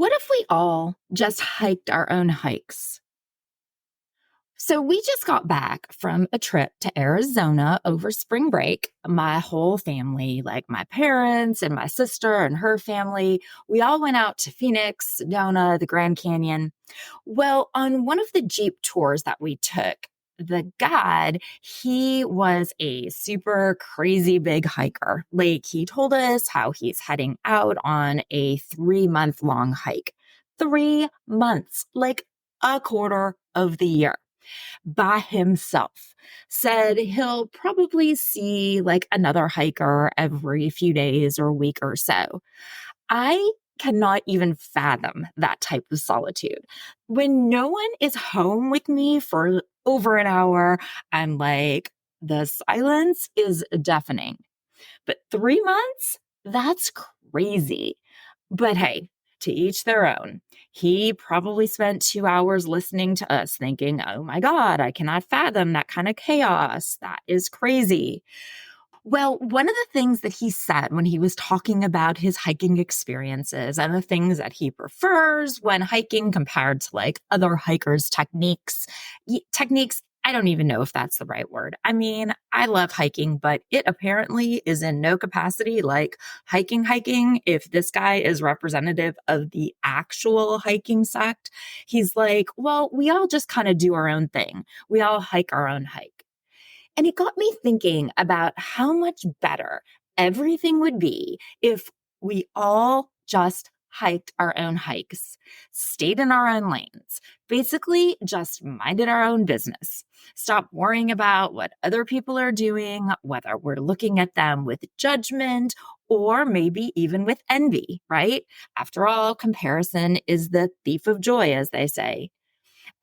What if we all just hiked our own hikes? So, we just got back from a trip to Arizona over spring break. My whole family, like my parents and my sister and her family, we all went out to Phoenix, Sedona, the Grand Canyon. Well, on one of the Jeep tours that we took, the guide, he was a super crazy big hiker. Like, he told us how he's heading out on a 3-month long hike. 3 months, like a quarter of the year by himself. Said he'll probably see like another hiker every few days or week or so. I cannot even fathom that type of solitude. When no one is home with me for over an hour, I'm like, the silence is deafening. But 3 months? That's crazy. But hey, to each their own. He probably spent 2 hours listening to us thinking, oh my God, I cannot fathom that kind of chaos. That is crazy. Well, one of the things that he said when he was talking about his hiking experiences and the things that he prefers when hiking compared to like other hikers' techniques, I don't even know if that's the right word. I mean, I love hiking, but it apparently is in no capacity like hiking. If this guy is representative of the actual hiking sect, he's like, well, we all just kind of do our own thing. We all hike our own hike. And it got me thinking about how much better everything would be if we all just hiked our own hikes, stayed in our own lanes, basically just minded our own business. Stop worrying about what other people are doing, whether we're looking at them with judgment or maybe even with envy, right? After all, comparison is the thief of joy, as they say.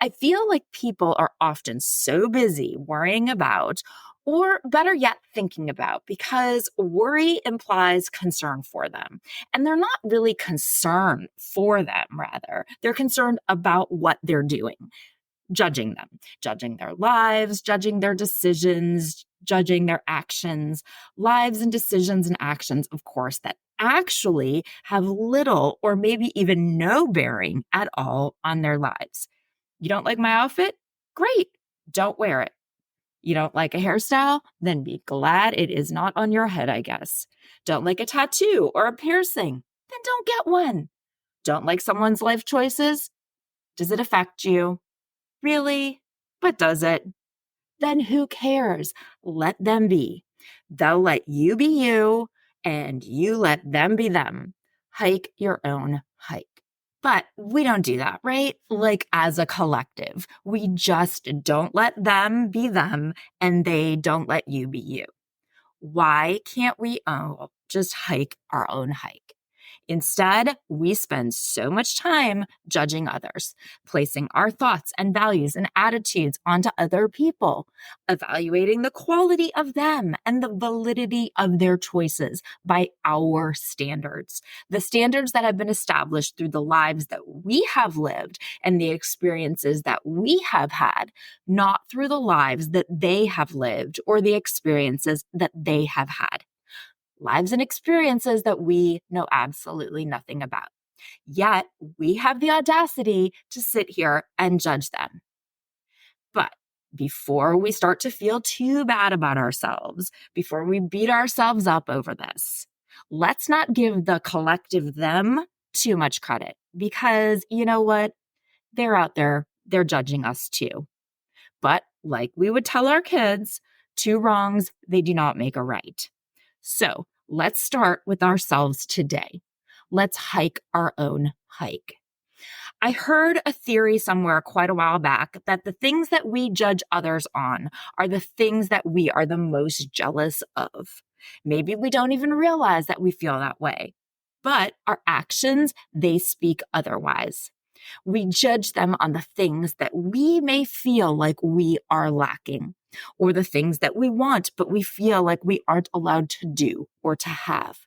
I feel like people are often so busy worrying about, or better yet, thinking about, because worry implies concern for them. And they're not really concerned for them, rather. They're concerned about what they're doing, judging them, judging their lives, judging their decisions, judging their actions, lives and decisions and actions, of course, that actually have little or maybe even no bearing at all on their lives. You don't like my outfit? Great. Don't wear it. You don't like a hairstyle? Then be glad it is not on your head, I guess. Don't like a tattoo or a piercing? Then don't get one. Don't like someone's life choices? Does it affect you? Really? But does it? Then who cares? Let them be. They'll let you be you, and you let them be them. Hike your own hike. But we don't do that, right? Like as a collective, we just don't let them be them and they don't let you be you. Why can't we all just hike our own hike? Instead, we spend so much time judging others, placing our thoughts and values and attitudes onto other people, evaluating the quality of them and the validity of their choices by our standards, the standards that have been established through the lives that we have lived and the experiences that we have had, not through the lives that they have lived or the experiences that they have had. Lives and experiences that we know absolutely nothing about. Yet we have the audacity to sit here and judge them. But before we start to feel too bad about ourselves, before we beat ourselves up over this, let's not give the collective them too much credit because you know what? They're out there, they're judging us too. But like we would tell our kids, two wrongs, they do not make a right. So let's start with ourselves today. Let's hike our own hike. I heard a theory somewhere quite a while back that the things that we judge others on are the things that we are the most jealous of. Maybe we don't even realize that we feel that way, but our actions, they speak otherwise. We judge them on the things that we may feel like we are lacking, or the things that we want, but we feel like we aren't allowed to do or to have.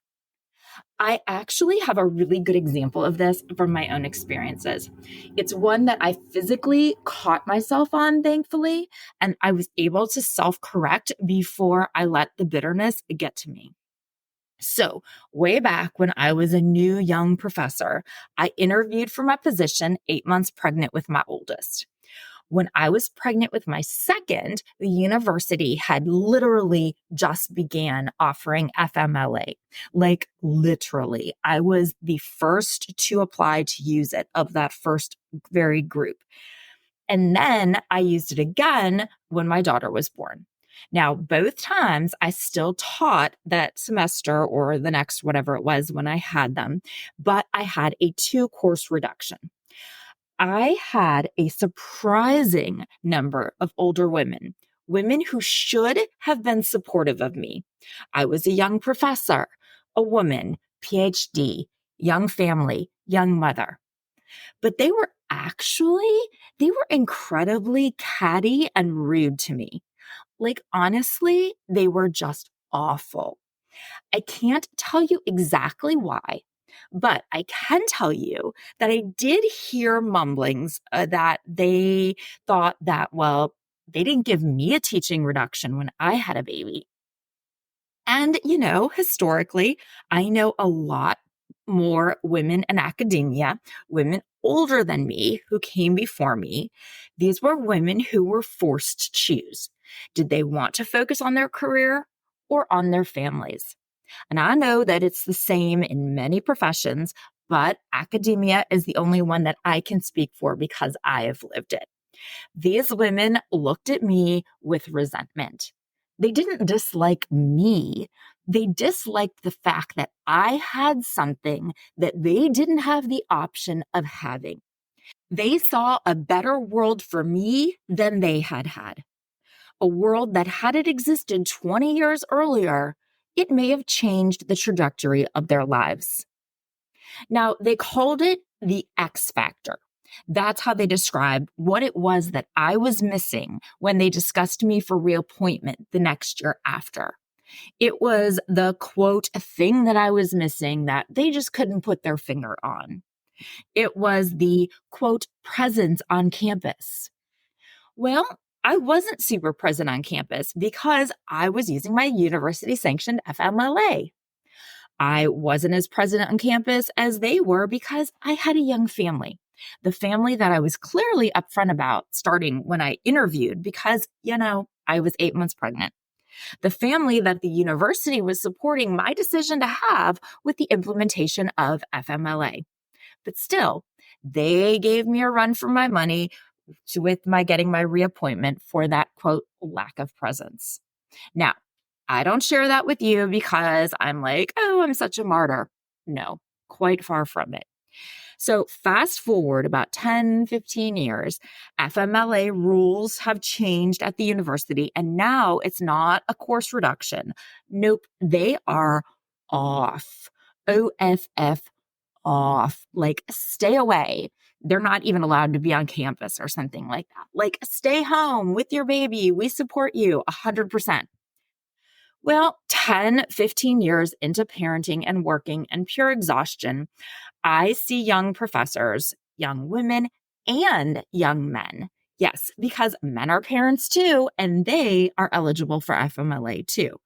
I actually have a really good example of this from my own experiences. It's one that I physically caught myself on, thankfully, and I was able to self-correct before I let the bitterness get to me. So, way back when I was a new young professor, I interviewed for my position 8 months pregnant with my oldest. When I was pregnant with my second, the university had literally just began offering FMLA. Like literally, I was the first to apply to use it of that first very group. And then I used it again when my daughter was born. Now, both times I still taught that semester or the next, whatever it was when I had them, but I had a 2 course reduction. I had a surprising number of older women who should have been supportive of me. I was a young professor, a woman, PhD, young family, young mother. But they were incredibly catty and rude to me. Like, honestly, they were just awful. I can't tell you exactly why, but I can tell you that I did hear mumblings that they thought that, well, they didn't give me a teaching reduction when I had a baby. And, historically, I know a lot more women in academia, women older than me who came before me. These were women who were forced to choose. Did they want to focus on their career or on their families? And I know that it's the same in many professions, but academia is the only one that I can speak for because I have lived it. These women looked at me with resentment. They didn't dislike me. They disliked the fact that I had something that they didn't have the option of having. They saw a better world for me than they had had. A world that, had it existed 20 years earlier, it may have changed the trajectory of their lives. Now, they called it the X factor. That's how they described what it was that I was missing when they discussed me for reappointment the next year after. It was the quote thing that I was missing that they just couldn't put their finger on. It was the quote presence on campus. Well, I wasn't super present on campus because I was using my university sanctioned FMLA. I wasn't as present on campus as they were because I had a young family. The family that I was clearly upfront about starting when I interviewed because, I was 8 months pregnant. The family that the university was supporting my decision to have with the implementation of FMLA. But still, they gave me a run for my money with my getting my reappointment for that quote lack of presence. Now, I don't share that with you because I'm like, oh, I'm such a martyr. No, quite far from it. So fast forward about 10, 15 years, FMLA rules have changed at the university, and now it's not a course reduction. Nope, they are off. OFF off. Like, stay away. They're not even allowed to be on campus or something like that. Like, stay home with your baby. We support you 100%. Well, 10, 15 years into parenting and working and pure exhaustion, I see young professors, young women, and young men. Yes, because men are parents too, and they are eligible for FMLA too.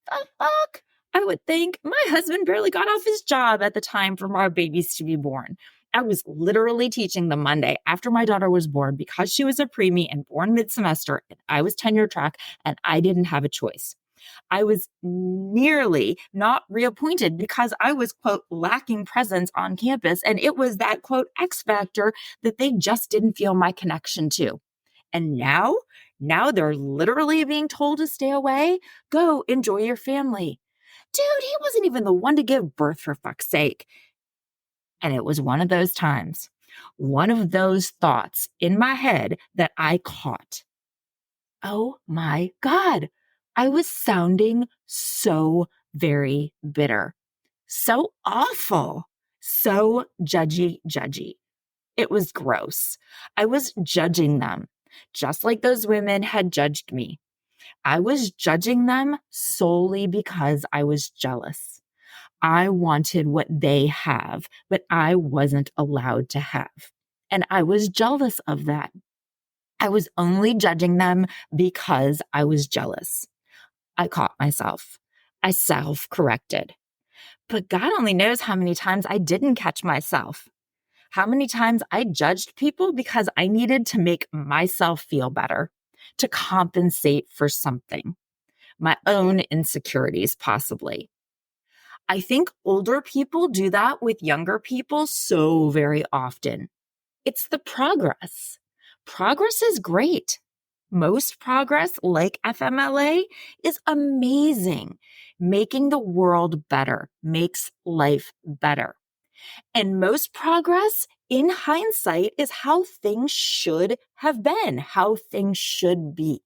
The fuck? I would think my husband barely got off his job at the time for our babies to be born. I was literally teaching the Monday after my daughter was born because she was a preemie and born mid-semester, and I was tenure track, and I didn't have a choice. I was nearly not reappointed because I was, quote, lacking presence on campus. And it was that, quote, X factor that they just didn't feel my connection to. And now they're literally being told to stay away. Go enjoy your family. Dude, he wasn't even the one to give birth, for fuck's sake. And it was one of those times, one of those thoughts in my head that I caught. Oh my God. I was sounding so very bitter, so awful, so judgy. It was gross. I was judging them, just like those women had judged me. I was judging them solely because I was jealous. I wanted what they have, but I wasn't allowed to have. And I was jealous of that. I was only judging them because I was jealous. I caught myself. I self-corrected. But God only knows how many times I didn't catch myself. How many times I judged people because I needed to make myself feel better, to compensate for something, my own insecurities, possibly. I think older people do that with younger people so very often. It's the progress. Progress is great. Most progress, like FMLA, is amazing. Making the world better makes life better. And most progress, in hindsight, is how things should have been, how things should be.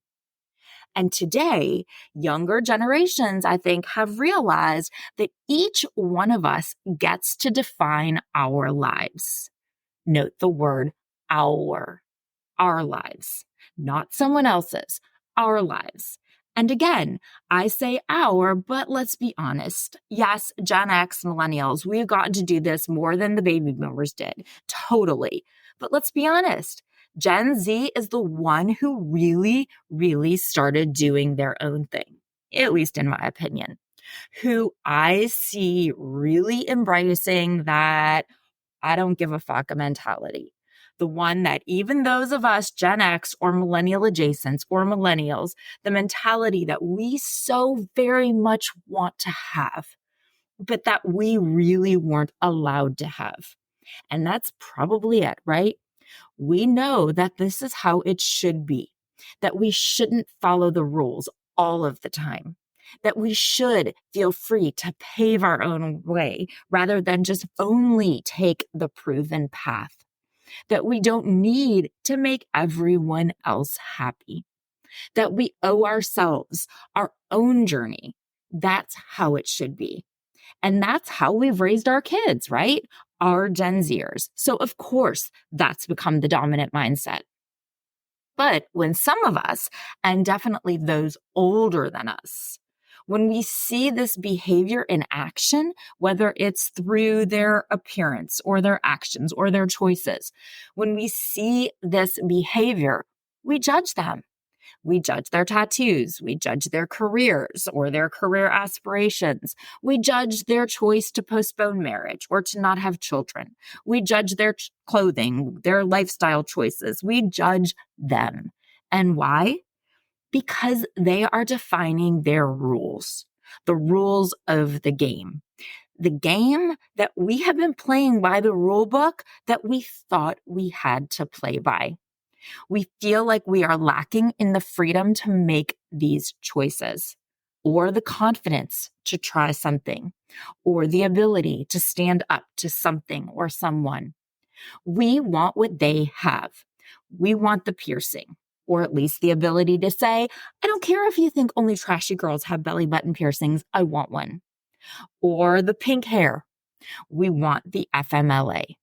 And today, younger generations, I think, have realized that each one of us gets to define our lives. Note the word our lives, not someone else's, our lives. And again, I say our, but let's be honest. Yes, Gen X, millennials, we've gotten to do this more than the baby boomers did. Totally. But let's be honest. Gen Z is the one who really, really started doing their own thing, at least in my opinion, who I see really embracing that I don't give a fuck mentality. The one that even those of us Gen X or millennial adjacents or millennials, the mentality that we so very much want to have, but that we really weren't allowed to have. And that's probably it, right? We know that this is how it should be, that we shouldn't follow the rules all of the time, that we should feel free to pave our own way rather than just only take the proven path, that we don't need to make everyone else happy, that we owe ourselves our own journey. That's how it should be. And that's how we've raised our kids, right? Our Gen Zers. So of course, that's become the dominant mindset. But when some of us, and definitely those older than us, when we see this behavior in action, whether it's through their appearance or their actions or their choices, when we see this behavior, we judge them. We judge their tattoos. We judge their careers or their career aspirations. We judge their choice to postpone marriage or to not have children. We judge their clothing, their lifestyle choices. We judge them. And why? Because they are defining their rules, the rules of the game that we have been playing by the rule book that we thought we had to play by. We feel like we are lacking in the freedom to make these choices, or the confidence to try something, or the ability to stand up to something or someone. We want what they have. We want the piercing, or at least the ability to say, I don't care if you think only trashy girls have belly button piercings, I want one. Or the pink hair. We want the FMLA.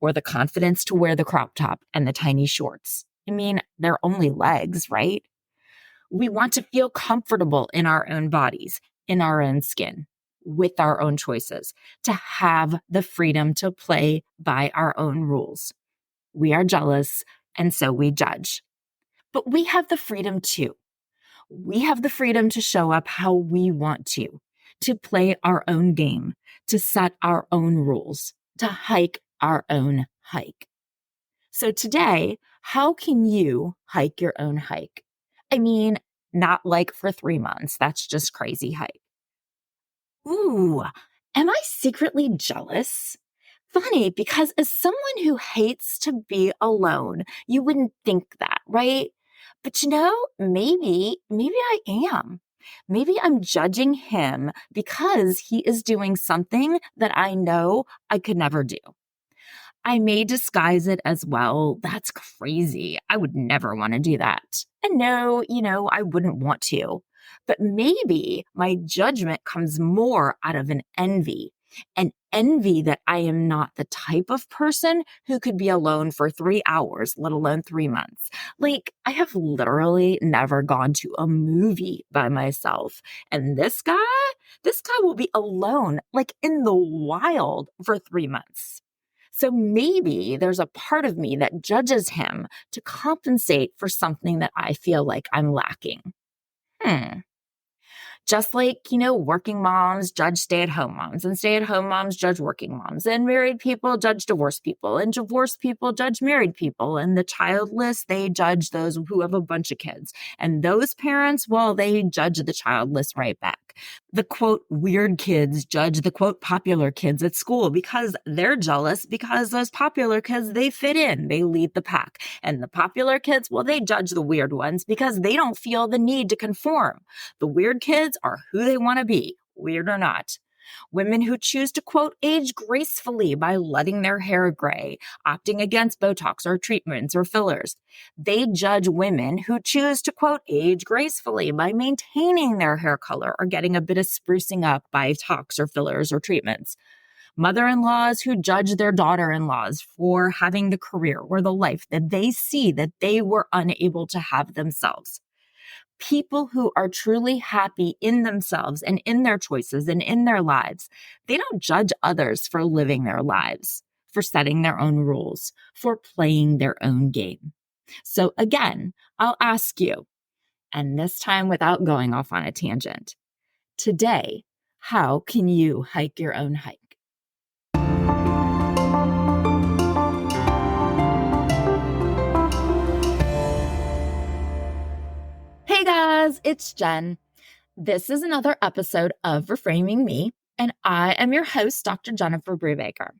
Or the confidence to wear the crop top and the tiny shorts. I mean, they're only legs, right? We want to feel comfortable in our own bodies, in our own skin, with our own choices, to have the freedom to play by our own rules. We are jealous, and so we judge. But we have the freedom too. We have the freedom to show up how we want to play our own game, to set our own rules, to hike our own hike. So today, how can you hike your own hike? I mean, not like for 3 months. That's just crazy hike. Ooh, am I secretly jealous? Funny, because as someone who hates to be alone, you wouldn't think that, right? But maybe I am. Maybe I'm judging him because he is doing something that I know I could never do. I may disguise it as, well, that's crazy. I would never want to do that. And no, I wouldn't want to. But maybe my judgment comes more out of an envy that I am not the type of person who could be alone for 3 hours, let alone 3 months. Like, I have literally never gone to a movie by myself. And this guy will be alone, like in the wild for 3 months. So maybe there's a part of me that judges him to compensate for something that I feel like I'm lacking. Just like, working moms judge stay-at-home moms, and stay-at-home moms judge working moms, and married people judge divorced people, and divorced people judge married people, and the childless, they judge those who have a bunch of kids. And those parents, well, they judge the childless right back. The quote, weird kids judge the quote, popular kids at school because they're jealous because those popular kids, they fit in, they lead the pack. And the popular kids, well, they judge the weird ones because they don't feel the need to conform. The weird kids are who they want to be, weird or not. Women who choose to, quote, age gracefully by letting their hair gray, opting against Botox or treatments or fillers. They judge women who choose to, quote, age gracefully by maintaining their hair color or getting a bit of sprucing up by tox or fillers or treatments. Mother-in-laws who judge their daughter-in-laws for having the career or the life that they see that they were unable to have themselves. People who are truly happy in themselves and in their choices and in their lives, they don't judge others for living their lives, for setting their own rules, for playing their own game. So again, I'll ask you, and this time without going off on a tangent, today, how can you hike your own hike? Hey guys, it's Jen. This is another episode of Reframing Me, and I am your host, Dr. Jennifer Brubaker.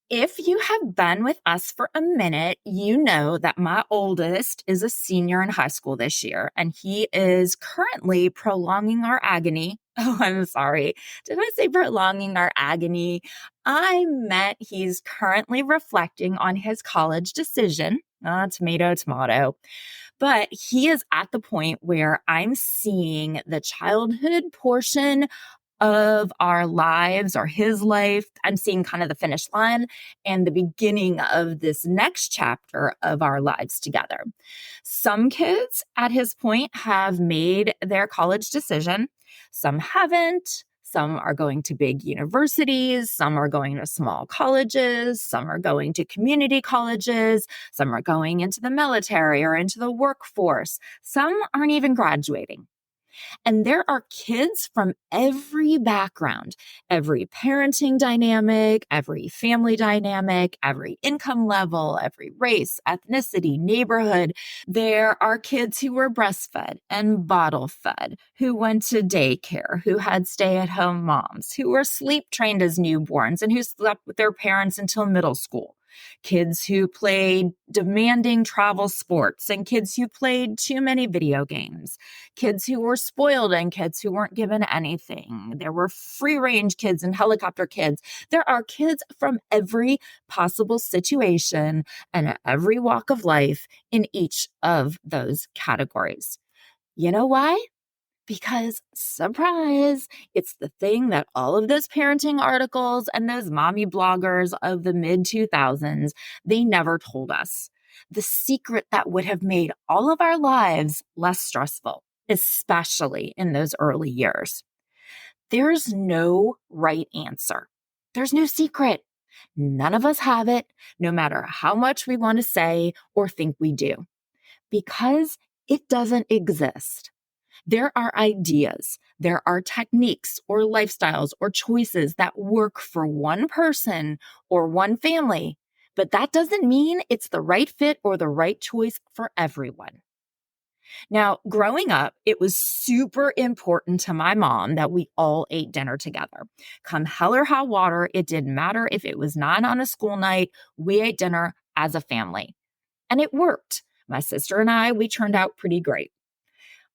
If you have been with us for a minute, you know that my oldest is a senior in high school this year, and he is currently prolonging our agony. Oh, I'm sorry. Did I say prolonging our agony? I meant he's currently reflecting on his college decision. Tomato, tomato. But he is at the point where I'm seeing the childhood portion of our lives or his life. I'm seeing kind of the finish line and the beginning of this next chapter of our lives together. Some kids at his point have made their college decision. Some haven't. Some are going to big universities. Some are going to small colleges. Some are going to community colleges. Some are going into the military or into the workforce. Some aren't even graduating. And there are kids from every background, every parenting dynamic, every family dynamic, every income level, every race, ethnicity, neighborhood. There are kids who were breastfed and bottle fed, who went to daycare, who had stay-at-home moms, who were sleep trained as newborns and who slept with their parents until middle school. Kids who played demanding travel sports and kids who played too many video games, kids who were spoiled and kids who weren't given anything. There were free range kids and helicopter kids. There are kids from every possible situation and every walk of life in each of those categories. You know why? Because, surprise, it's the thing that all of those parenting articles and those mommy bloggers of the mid-2000s, they never told us. The secret that would have made all of our lives less stressful, especially in those early years. There's no right answer. There's no secret. None of us have it, no matter how much we want to say or think we do, because it doesn't exist. There are ideas, there are techniques or lifestyles or choices that work for one person or one family, but that doesn't mean it's the right fit or the right choice for everyone. Now, growing up, it was super important to my mom that we all ate dinner together. Come hell or high water, it didn't matter if it was not on a school night, we ate dinner as a family. And it worked. My sister and I, we turned out pretty great.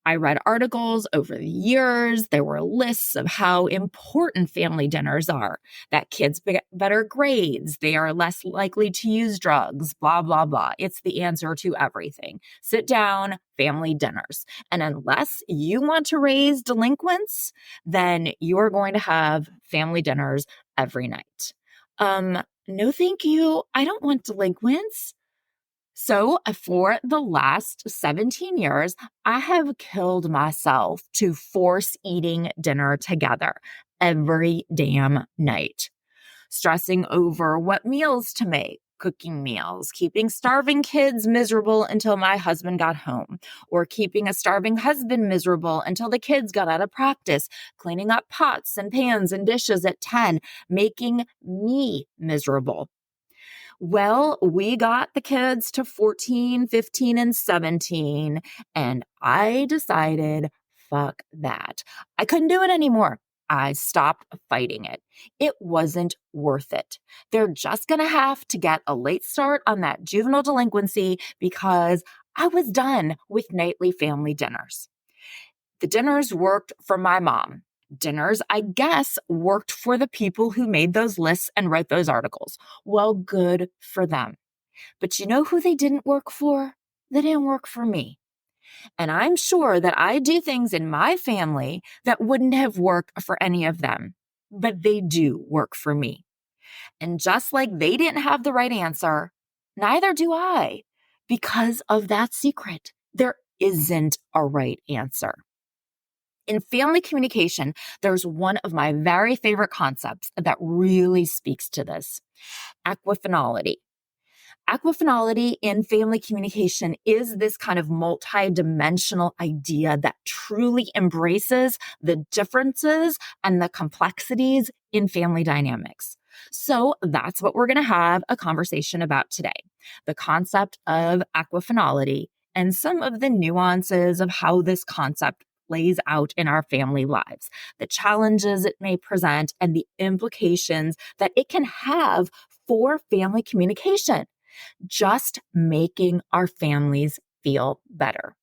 I read articles over the years. There were lists of how important family dinners are, that kids get better grades, they are less likely to use drugs, blah, blah, blah. It's the answer to everything. Sit down, family dinners. And unless you want to raise delinquents, then you're going to have family dinners every night. No, thank you. I don't want delinquents. So for the last 17 years, I have killed myself to force eating dinner together every damn night, stressing over what meals to make, cooking meals, keeping starving kids miserable until my husband got home, or keeping a starving husband miserable until the kids got out of practice, cleaning up pots and pans and dishes at 10, making me miserable. Well, we got the kids to 14, 15, and 17, and I decided, fuck that. I couldn't do it anymore. I stopped fighting it. It wasn't worth it. They're just going to have to get a late start on that juvenile delinquency because I was done with nightly family dinners. The dinners worked for my mom. Dinners, I guess, worked for the people who made those lists and wrote those articles. Well, good for them. But you know who they didn't work for? They didn't work for me. And I'm sure that I do things in my family that wouldn't have worked for any of them, but they do work for me. And just like they didn't have the right answer, neither do I, because of that secret. There isn't a right answer. In family communication, there's one of my very favorite concepts that really speaks to this: equifinality. Equifinality in family communication is this kind of multi-dimensional idea that truly embraces the differences and the complexities in family dynamics. So that's what we're going to have a conversation about today: the concept of equifinality and some of the nuances of how this concept plays out in our family lives, the challenges it may present, and the implications that it can have for family communication, just making our families feel better.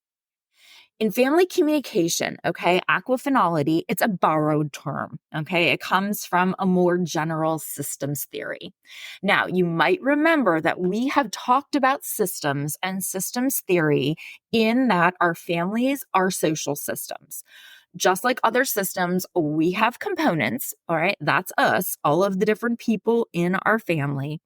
In family communication, equifinality, it's a borrowed term, It comes from a more general systems theory. Now, you might remember that we have talked about systems and systems theory in that our families are social systems. Just like other systems, we have components, all right? That's us, all of the different people in our family.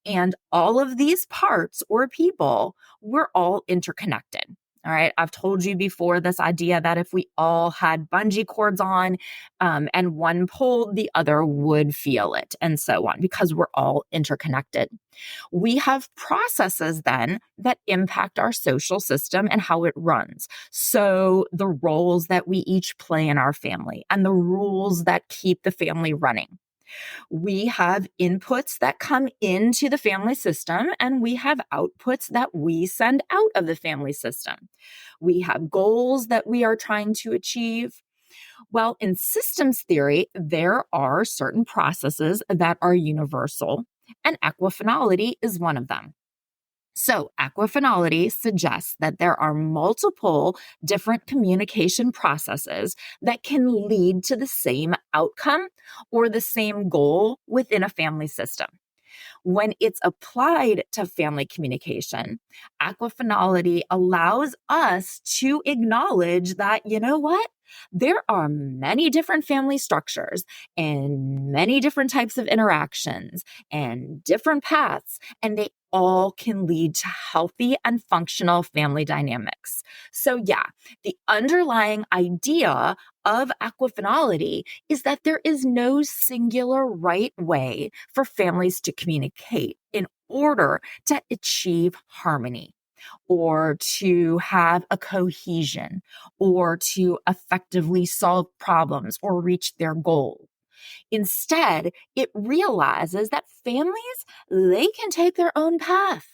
And all of these parts or people, we're all interconnected. All right. I've told you before this idea that if we all had bungee cords on and one pulled, the other would feel it, and so on, because we're all interconnected. We have processes then that impact our social system and how it runs. So the roles that we each play in our family and the rules that keep the family running. We have inputs that come into the family system, and we have outputs that we send out of the family system. We have goals that we are trying to achieve. Well, in systems theory, there are certain processes that are universal, and equifinality is one of them. So, equifinality suggests that there are multiple different communication processes that can lead to the same outcome or the same goal within a family system. When it's applied to family communication, equifinality allows us to acknowledge that, you know what? There are many different family structures and many different types of interactions and different paths, and they all can lead to healthy and functional family dynamics. So yeah, the underlying idea of equifinality is that there is no singular right way for families to communicate in order to achieve harmony, or to have a cohesion, or to effectively solve problems or reach their goal. Instead, it realizes that families, they can take their own path.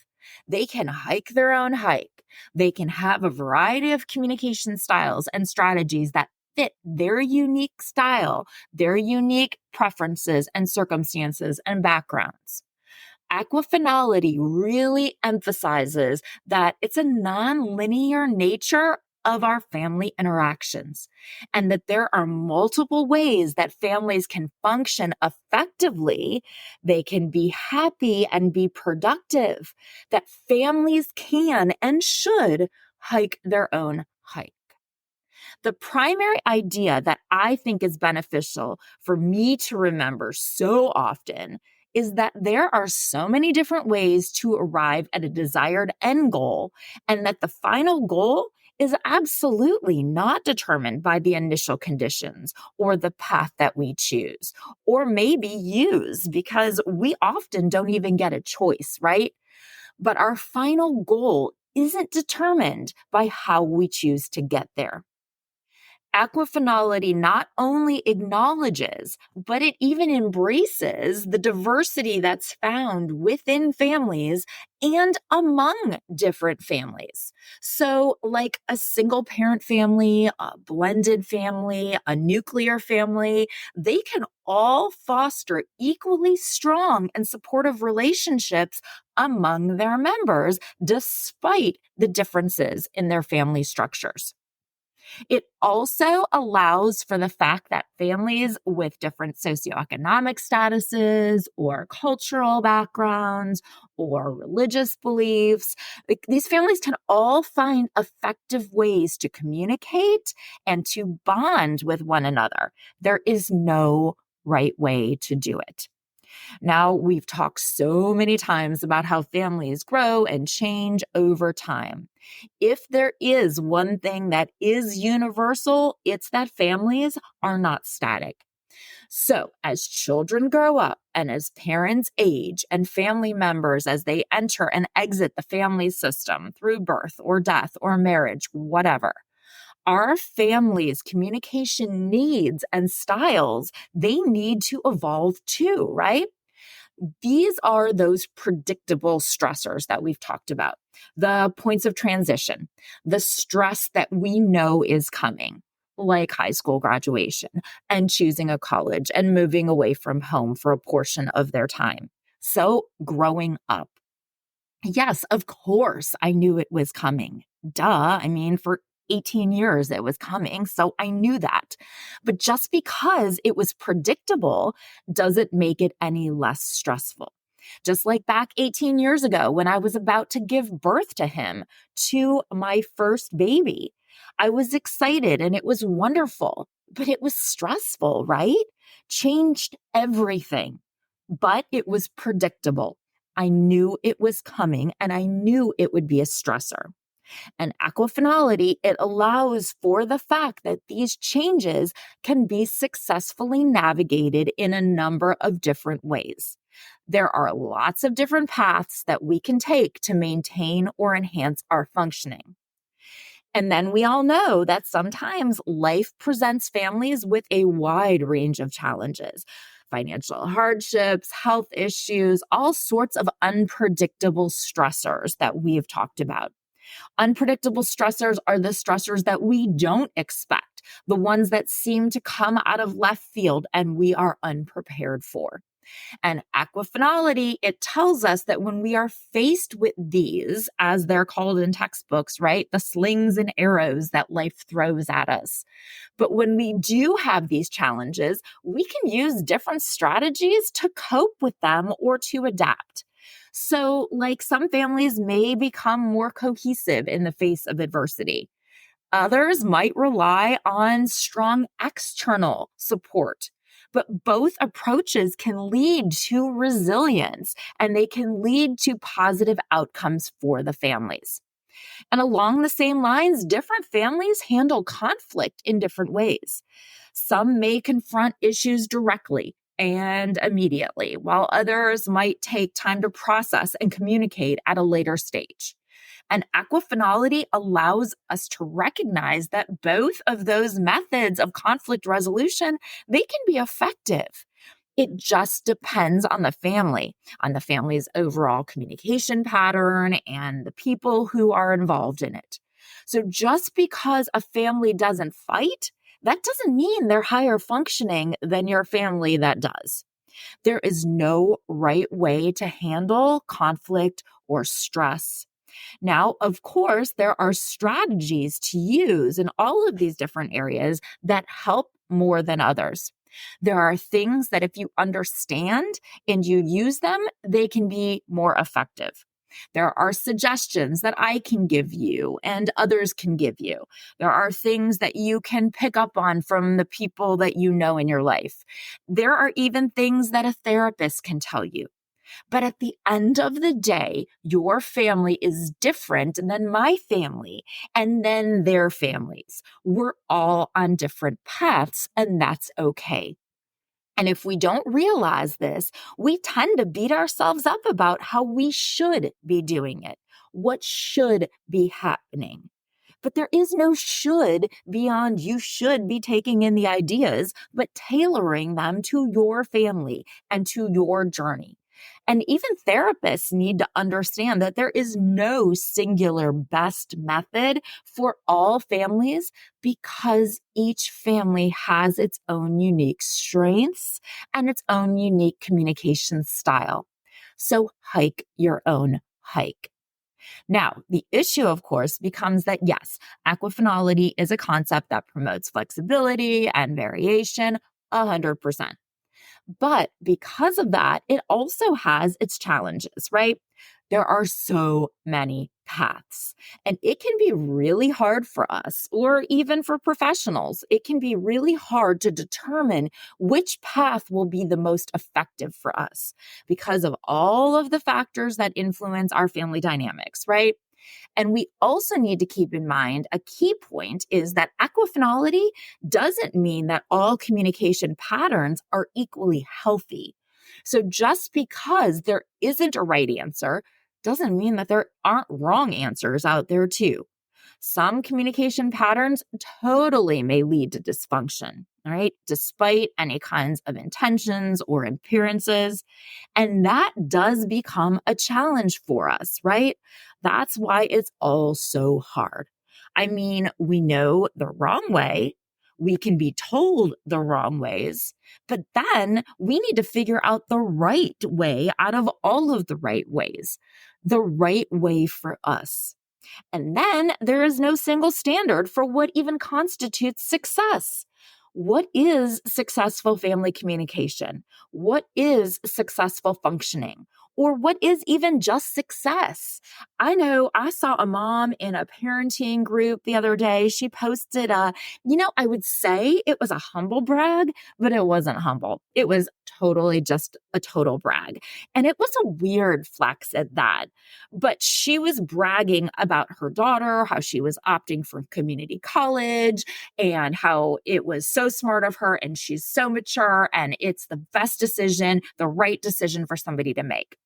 They can hike their own hike. They can have a variety of communication styles and strategies that fit their unique style, their unique preferences and circumstances and backgrounds. Equifinality really emphasizes that it's a nonlinear nature of our family interactions, and that there are multiple ways that families can function effectively. They can be happy and be productive, that families can and should hike their own hike. The primary idea that I think is beneficial for me to remember so often is that there are so many different ways to arrive at a desired end goal, and that the final goal is absolutely not determined by the initial conditions or the path that we choose or maybe use, because we often don't even get a choice, right? But our final goal isn't determined by how we choose to get there. Equifinality not only acknowledges, but it even embraces the diversity that's found within families and among different families. So, like a single parent family, a blended family, a nuclear family, they can all foster equally strong and supportive relationships among their members, despite the differences in their family structures. It also allows for the fact that families with different socioeconomic statuses or cultural backgrounds or religious beliefs, like, these families can all find effective ways to communicate and to bond with one another. There is no right way to do it. Now, we've talked so many times about how families grow and change over time. If there is one thing that is universal, it's that families are not static. So, as children grow up and as parents age and family members as they enter and exit the family system through birth or death or marriage, whatever, our family's communication needs and styles, they need to evolve too, right? These are those predictable stressors that we've talked about, the points of transition, the stress that we know is coming, like high school graduation and choosing a college and moving away from home for a portion of their time. So, growing up. Yes, of course, I knew it was coming. Duh. I mean, for 18 years it was coming, so I knew that. But just because it was predictable doesn't make it any less stressful. Just like back 18 years ago when I was about to give birth to him, to my first baby. I was excited and it was wonderful, but it was stressful, right? Changed everything, but it was predictable. I knew it was coming and I knew it would be a stressor. And equifinality, it allows for the fact that these changes can be successfully navigated in a number of different ways. There are lots of different paths that we can take to maintain or enhance our functioning. And then we all know that sometimes life presents families with a wide range of challenges, financial hardships, health issues, all sorts of unpredictable stressors that we've talked about. Unpredictable stressors are the stressors that we don't expect, the ones that seem to come out of left field and we are unprepared for. And equifinality, it tells us that when we are faced with these, as they're called in textbooks, right? The slings and arrows that life throws at us. But when we do have these challenges, we can use different strategies to cope with them or to adapt. So, like, some families may become more cohesive in the face of adversity. Others might rely on strong external support. But both approaches can lead to resilience and they can lead to positive outcomes for the families. And along the same lines, different families handle conflict in different ways. Some may confront issues directly and immediately, while others might take time to process and communicate at a later stage. And equifinality allows us to recognize that both of those methods of conflict resolution, they can be effective. It just depends on the family's overall communication pattern and the people who are involved in it. So just because a family doesn't fight, that doesn't mean they're higher functioning than your family that does. There is no right way to handle conflict or stress. Now, of course, there are strategies to use in all of these different areas that help more than others. There are things that if you understand and you use them, they can be more effective. There are suggestions that I can give you and others can give you. There are things that you can pick up on from the people that you know in your life. There are even things that a therapist can tell you. But at the end of the day, your family is different than my family and then their families. We're all on different paths, and that's okay. And if we don't realize this, we tend to beat ourselves up about how we should be doing it, what should be happening. But there is no should beyond you should be taking in the ideas, but tailoring them to your family and to your journey. And even therapists need to understand that there is no singular best method for all families because each family has its own unique strengths and its own unique communication style. So hike your own hike. Now, the issue, of course, becomes that yes, equifinality is a concept that promotes flexibility and variation 100%. But because of that, it also has its challenges, right? There are so many paths, and it can be really hard for us, or even for professionals. It can be really hard to determine which path will be the most effective for us because of all of the factors that influence our family dynamics, right? And we also need to keep in mind a key point is that equifinality doesn't mean that all communication patterns are equally healthy. So just because there isn't a right answer doesn't mean that there aren't wrong answers out there too. Some communication patterns totally may lead to dysfunction, all right, despite any kinds of intentions or appearances. And that does become a challenge for us, right? That's why it's all so hard. I mean, we know the wrong way. We can be told the wrong ways, but then we need to figure out the right way out of all of the right ways, the right way for us. And then there is no single standard for what even constitutes success. What is successful family communication? What is successful functioning? Or what is even just success? I know I saw a mom in a parenting group the other day. She posted I would say it was a humble brag, but it wasn't humble. It was totally just a total brag. And it was a weird flex at that. But she was bragging about her daughter, how she was opting for community college, and how it was so smart of her and she's so mature and it's the best decision, the right decision for somebody to make.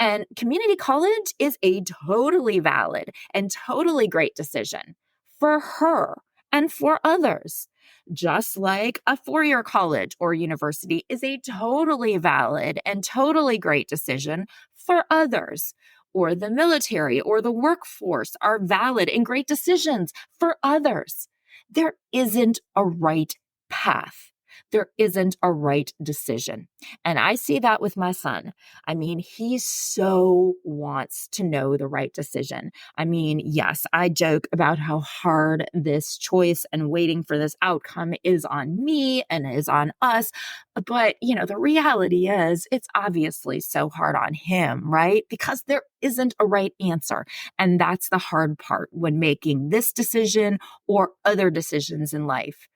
And community college is a totally valid and totally great decision for her and for others. Just like a four-year college or university is a totally valid and totally great decision for others. Or the military or the workforce are valid and great decisions for others. There isn't a right path. There isn't a right decision. And I see that with my son. I mean, he so wants to know the right decision. I mean, yes, I joke about how hard this choice and waiting for this outcome is on me and is on us. But, the reality is it's obviously so hard on him, right? Because there isn't a right answer. And that's the hard part when making this decision or other decisions in life.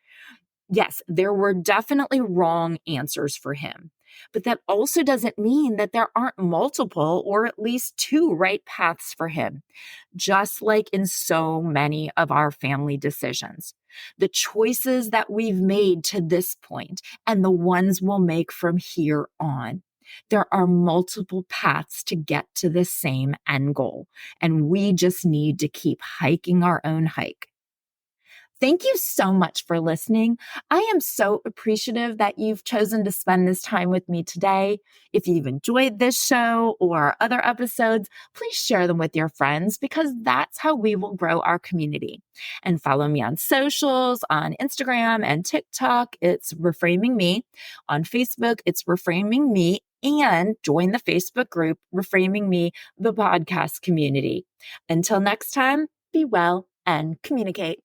Yes, there were definitely wrong answers for him, but that also doesn't mean that there aren't multiple or at least two right paths for him, just like in so many of our family decisions. The choices that we've made to this point and the ones we'll make from here on. There are multiple paths to get to the same end goal, and we just need to keep hiking our own hike. Thank you so much for listening. I am so appreciative that you've chosen to spend this time with me today. If you've enjoyed this show or other episodes, please share them with your friends because that's how we will grow our community. And follow me on socials, on Instagram and TikTok. It's Reframing Me. On Facebook, it's Reframing Me. And join the Facebook group, Reframing Me, the podcast community. Until next time, be well and communicate.